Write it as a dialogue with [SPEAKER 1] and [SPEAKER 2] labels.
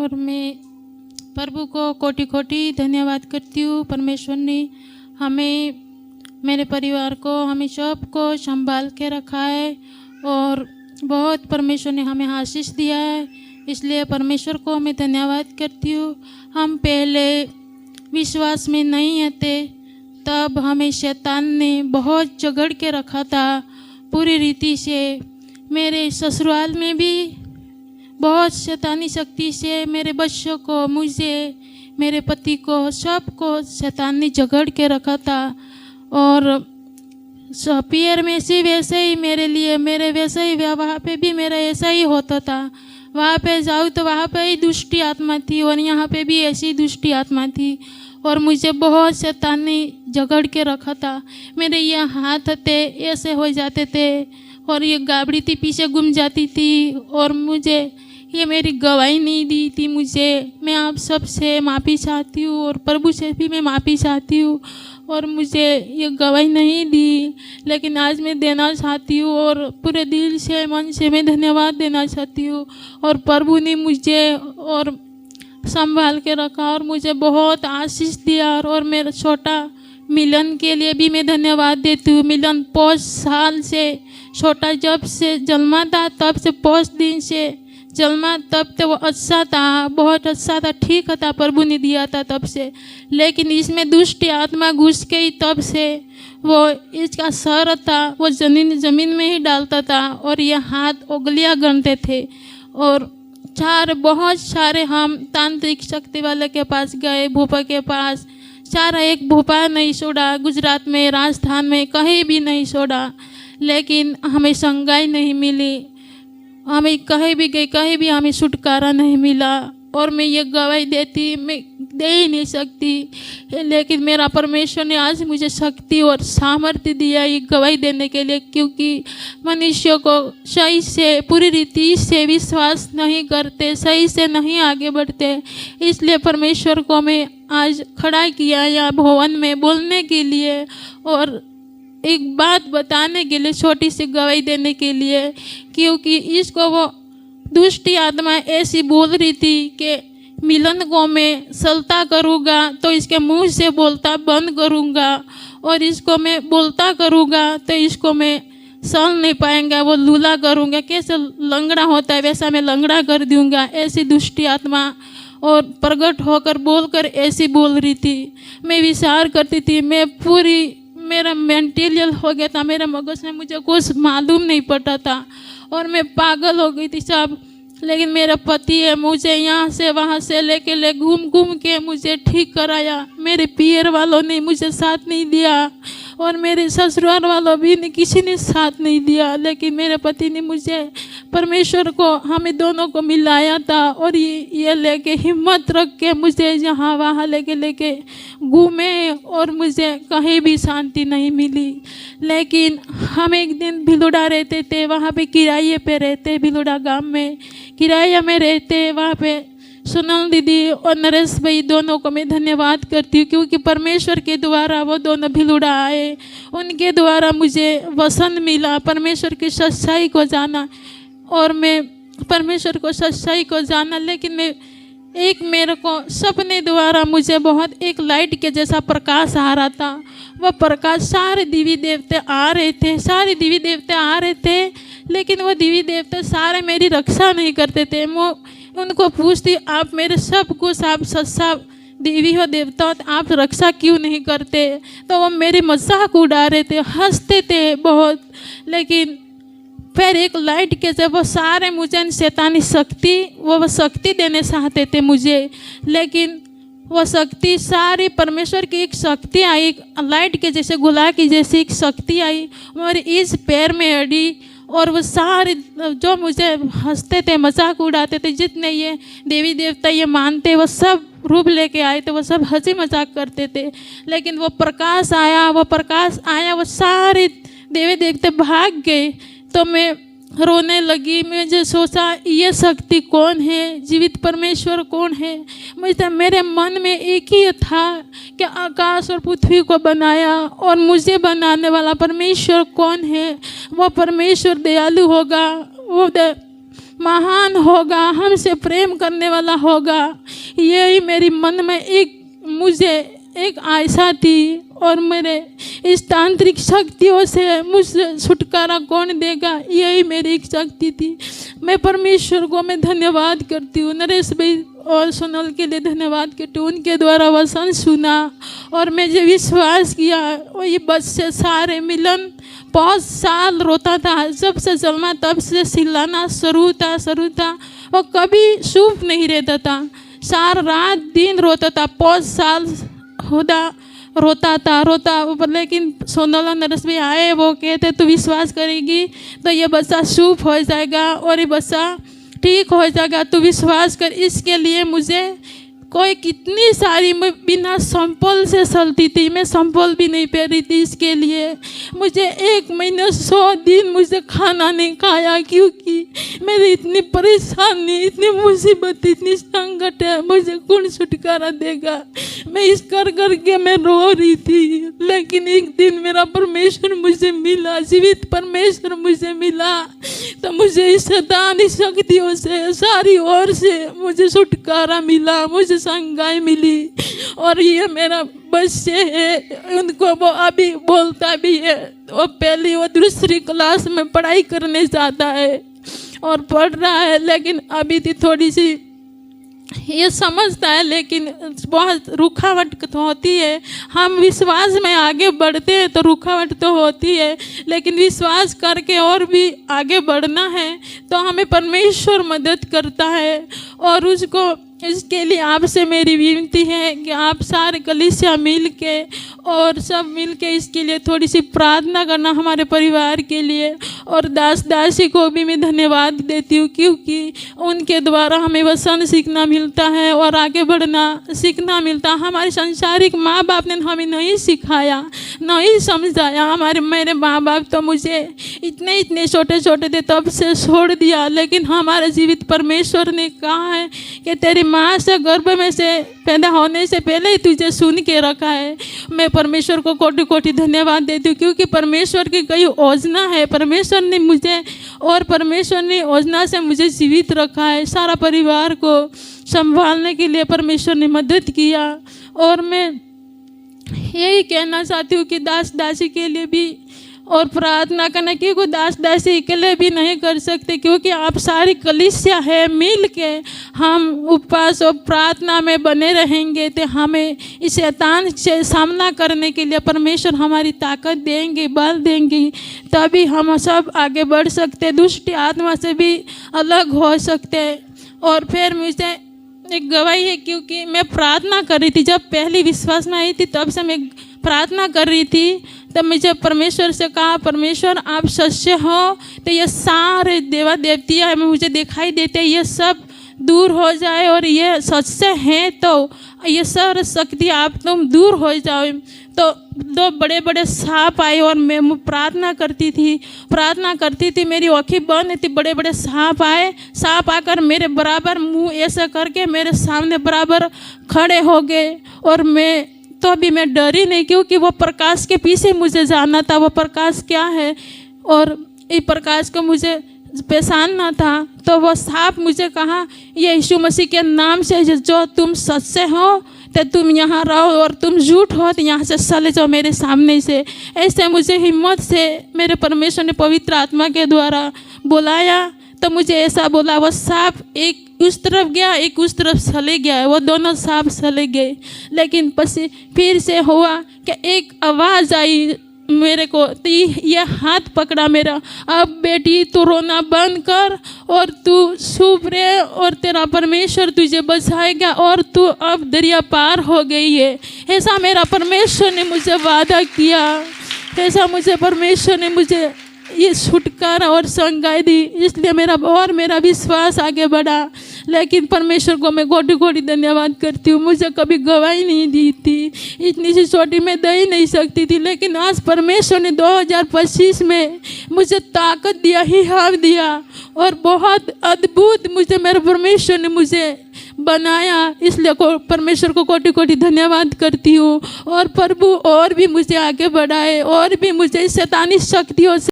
[SPEAKER 1] और मैं प्रभु को कोटि कोटि धन्यवाद करती हूँ। परमेश्वर ने हमें, मेरे परिवार को, हमें सबको संभाल के रखा है और बहुत परमेश्वर ने हमें आशीष दिया है, इसलिए परमेश्वर को मैं धन्यवाद करती हूँ। हम पहले विश्वास में नहीं थे, तब हमें शैतान ने बहुत झगड़ के रखा था पूरी रीति से। मेरे ससुराल में भी बहुत शैतानी शक्ति से मेरे बच्चों को, मुझे, मेरे पति को, सबको शैतान ने झगड़ के रखा था। और पियर में से वैसे ही मेरे लिए, मेरे वैसे ही वहाँ पे भी मेरा ऐसा ही होता था। वहाँ पे जाऊँ तो वहाँ पे ही दुष्टी आत्मा थी और यहाँ पे भी ऐसी दुष्टी आत्मा थी और मुझे बहुत शैतान ने झगड़ के रखा था। मेरे ये हाथ थे ऐसे हो जाते थे और ये गाबड़ी थी पीछे घूम जाती थी और मुझे ये मेरी गवाही नहीं दी थी। मैं आप सब से माफ़ी चाहती हूँ और प्रभु से भी मैं माफ़ी चाहती हूँ और मुझे ये गवाही नहीं दी, लेकिन आज मैं देना चाहती हूँ और पूरे दिल से, मन से मैं धन्यवाद देना चाहती हूँ। और प्रभु ने मुझे और संभाल के रखा और मुझे बहुत आशीष दिया। और मेरा छोटा मिलन के लिए भी मैं धन्यवाद देती हूँ। मिलन 5 साल से, छोटा जब से जन्मा था तब से 5 दिन से जन्मा, तब तो वो अच्छा था, बहुत अच्छा था, ठीक था, प्रभु ने दिया था तब से। लेकिन इसमें दुष्ट आत्मा घुस गई, तब से वो इसका सर था वो ज़मीन में ही डालता था और ये हाथ उंगलियां गनते थे। और बहुत सारे हम तांत्रिक शक्ति वाले के पास गए, भोपा के पास, सारा एक भोपा नहीं छोड़ा, गुजरात में, राजस्थान में कहीं भी नहीं छोड़ा, लेकिन हमें संगाई नहीं मिली। हमें कहीं भी गए, कहीं भी हमें छुटकारा नहीं मिला। और मैं ये गवाही मैं दे ही नहीं सकती, लेकिन मेरा परमेश्वर ने आज मुझे शक्ति और सामर्थ्य दिया ये गवाही देने के लिए, क्योंकि मनुष्य को सही से, पूरी रीति से विश्वास नहीं करते, सही से नहीं आगे बढ़ते। इसलिए परमेश्वर को मैं आज खड़ा किया यहाँ भवन में बोलने के लिए और एक बात बताने के लिए, छोटी सी गवाही देने के लिए, क्योंकि इसको वो दुष्टी आत्मा ऐसी बोल रही थी कि मिलन को मैं सलता करूँगा तो इसके मुंह से बोलता बंद करूँगा और इसको मैं बोलता करूँगा तो इसको मैं सल नहीं पाएंगा, वो लूला करूँगा, कैसे लंगड़ा होता है वैसा मैं लंगड़ा कर दूँगा। ऐसी दुष्टी आत्मा और प्रकट होकर बोलकर ऐसी बोल रही थी। मैं विचार करती थी, मेरा मेंटल हो गया था, मेरे मगज में मुझे कुछ मालूम नहीं पड़ता था और मैं पागल हो गई थी सब। लेकिन मेरा पति है मुझे यहाँ से वहाँ से लेके घूम के मुझे ठीक कराया। मेरे पियर वालों ने मुझे साथ नहीं दिया और मेरे ससुराल वालों भी ने किसी ने साथ नहीं दिया, लेकिन मेरे पति ने मुझे, परमेश्वर को, हमें दोनों को मिलाया था और ये लेके हिम्मत रख के मुझे यहाँ वहाँ लेके घूमे और मुझे कहीं भी शांति नहीं मिली। लेकिन हम एक दिन भिलुड़ा रहते थे, वहाँ पे किराए पे रहते, भिलुड़ा गांव में किराया में रहते। वहाँ पे सोनल दीदी और नरेश भाई दोनों को मैं धन्यवाद करती हूँ, क्योंकि परमेश्वर के द्वारा वो दोनों भिलुड़ा आए, उनके द्वारा मुझे वसन मिला, परमेश्वर की सच्चाई को जाना और मैं परमेश्वर को सच्चाई को जाना। लेकिन मेरे को सपने द्वारा मुझे बहुत एक लाइट के जैसा प्रकाश आ रहा था। वह प्रकाश सारे देवी देवते आ रहे थे, सारे देवी देवते आ रहे थे, लेकिन वो देवी देवते सारे मेरी रक्षा नहीं करते थे। वो उनको पूछती, आप मेरे सब कुछ, आप सच्चा देवी हो, देवता हो, आप रक्षा क्यों नहीं करते? तो वो मेरे मजाक उड़ा रहे थे, हंसते थे बहुत। लेकिन फिर एक लाइट के जब वो सारे मुझे शैतानी शक्ति, वो शक्ति देने चाहते थे मुझे, लेकिन वो शक्ति सारी परमेश्वर की एक शक्ति आई, एक लाइट के जैसे गुलाब की जैसी एक शक्ति आई और इस पैर में अड़ी और वो सारे जो मुझे हंसते थे, मजाक उड़ाते थे, जितने ये देवी देवता ये मानते, वो सब रूप लेके आए थे, वो सब हंसी मजाक करते थे। लेकिन वो प्रकाश आया, वो सारे देवी देवते भाग गए। तो मैं रोने लगी। मुझे सोचा ये शक्ति कौन है, जीवित परमेश्वर कौन है। मेरे मन में एक ही था कि आकाश और पृथ्वी को बनाया और मुझे बनाने वाला परमेश्वर कौन है। वो परमेश्वर दयालु होगा, वो महान होगा, हमसे प्रेम करने वाला होगा। यही मेरी मन में मुझे एक आशा थी। और मेरे इस तांत्रिक शक्तियों से मुझसे छुटकारा कौन देगा, यही मेरी एक शक्ति थी। मैं परमेश्वर को मैं धन्यवाद करती हूँ। नरेश भाई और सोनल के लिए धन्यवाद करती हूँ। उनके द्वारा वचन सुना और मैं जो विश्वास किया, वही बच्चे सारे मिलन 5 साल रोता था। जब से जन्मा तब से चिल्लाना शुरू था। वो कभी चुप नहीं रहता था, सारा रात दिन रोता था। 5 साल रोता था। लेकिन सोनल और नरेश भाई आए, वो कहते तू विश्वास करेगी तो ये बच्चा चुप हो जाएगा और ये बच्चा ठीक हो जाएगा, तू विश्वास कर। इसके लिए मुझे कोई कितनी सारी, मैं बिना संपल से चलती थी, मैं संपल भी नहीं पहन रही थी। इसके लिए मुझे 1 महीना 100 दिन मुझे खाना नहीं खाया, क्योंकि मेरी इतनी परेशानी, इतनी मुसीबत, इतनी संकट है, मुझे कौन छुटकारा देगा। मैं इस कर के मैं रो रही थी। लेकिन एक दिन मेरा परमेश्वर मुझे मिला, जीवित परमेश्वर मुझे मिला। तो मुझे इस शैतानी शक्तियों से सारी ओर से मुझे छुटकारा मिला, मुझे संगाई मिली। और ये मेरा बच्चे है, उनको वो अभी बोलता भी है। वो पहली वो दूसरी क्लास में पढ़ाई करने जाता है और पढ़ रहा है, लेकिन अभी थी थोड़ी सी ये समझता है, लेकिन बहुत रुकावट तो होती है। हम विश्वास में आगे बढ़ते हैं तो रुकावट तो होती है, लेकिन विश्वास करके और भी आगे बढ़ना है तो हमें परमेश्वर मदद करता है। और उसको इसके लिए आपसे मेरी विनती है कि आप सारे कलीसिया मिल के और सब मिल के इसके लिए थोड़ी सी प्रार्थना करना हमारे परिवार के लिए। और दास दासी को भी मैं धन्यवाद देती हूँ, क्योंकि उनके द्वारा हमें वचन सीखना मिलता है और आगे बढ़ना सीखना मिलता है। हमारे संसारिक माँ बाप ने हमें नहीं सिखाया, नहीं समझाया। मेरे माँ बाप तो मुझे इतने छोटे थे तब से छोड़ दिया, लेकिन हमारे जीवित परमेश्वर ने कहा है कि तेरी माँ से गर्भ में से पैदा होने से पहले ही तुझे सुन के रखा है। मैं परमेश्वर को कोटि धन्यवाद देती हूँ, क्योंकि परमेश्वर की कई योजना है। परमेश्वर ने योजना से मुझे जीवित रखा है। सारा परिवार को संभालने के लिए परमेश्वर ने मदद किया। और मैं यही कहना चाहती हूँ कि दास दासी के लिए भी और प्रार्थना करना, क्योंकि दास दासी अकेले भी नहीं कर सकते, क्योंकि आप सारी कलीसिया है, मिल के हम उपवास और प्रार्थना में बने रहेंगे तो हमें इस शैतान से सामना करने के लिए परमेश्वर हमारी ताकत देंगे, बल देंगे, तभी हम सब आगे बढ़ सकते, दुष्ट आत्मा से भी अलग हो सकते। और फिर मुझे एक गवाही है, क्योंकि मैं प्रार्थना कर रही थी, जब पहली विश्वास में आई थी तब से मैं प्रार्थना कर रही थी। तब मुझे परमेश्वर से कहा, परमेश्वर आप सच्चे हो तो ये सारे देवा देवतियाँ मुझे दिखाई देते, ये सब दूर हो जाए, और ये सच्चे हैं तो ये सारे शक्ति आप तुम दूर हो जाओ। तो 2 बड़े सांप आए और मैं प्रार्थना करती थी, मेरी आँखें बंद थी, बड़े सांप आए। सांप आकर मेरे बराबर मुंह ऐसा करके मेरे सामने बराबर खड़े हो गए। और मैं तो अभी मैं डरी नहीं, क्योंकि वो प्रकाश के पीछे मुझे जाना था। वो प्रकाश क्या है और ये प्रकाश को मुझे पहचानना था। तो वो सांप मुझे कहा, ये यीशु मसीह के नाम से जो तुम सच्चे हो तो तुम यहाँ रहो, और तुम झूठ हो तो यहाँ से चले जाओ मेरे सामने से। ऐसे मुझे हिम्मत से मेरे परमेश्वर ने पवित्र आत्मा के द्वारा बुलाया। तो मुझे ऐसा बोला, वो सांप एक उस तरफ गया, एक उस तरफ चले गया, वो दोनों सांप चले गए। लेकिन फिर से हुआ कि एक आवाज़ आई मेरे को, तो ये हाथ पकड़ा मेरा, अब बेटी तू रोना बंद कर और तू चुप रहे, और तेरा परमेश्वर तुझे बचाएगा, और तू अब दरिया पार हो गई है। ऐसा मेरा परमेश्वर ने मुझे वादा किया, ऐसा मुझे परमेश्वर ने मुझे ये छुटकारा और संगाई दी। इसलिए मेरा विश्वास आगे बढ़ा। लेकिन परमेश्वर को मैं कोटि धन्यवाद करती हूँ। मुझे कभी गवाही नहीं दी थी, इतनी सी छोटी में दे ही नहीं सकती थी, लेकिन आज परमेश्वर ने 2025 में मुझे ताकत दिया, हिम्मत दिया, और बहुत अद्भुत मुझे मेरे परमेश्वर ने मुझे बनाया। इसलिए परमेश्वर को कोटि धन्यवाद करती हूँ। और प्रभु और भी मुझे आगे बढ़ाए, और भी मुझे शैतानी शक्तियों से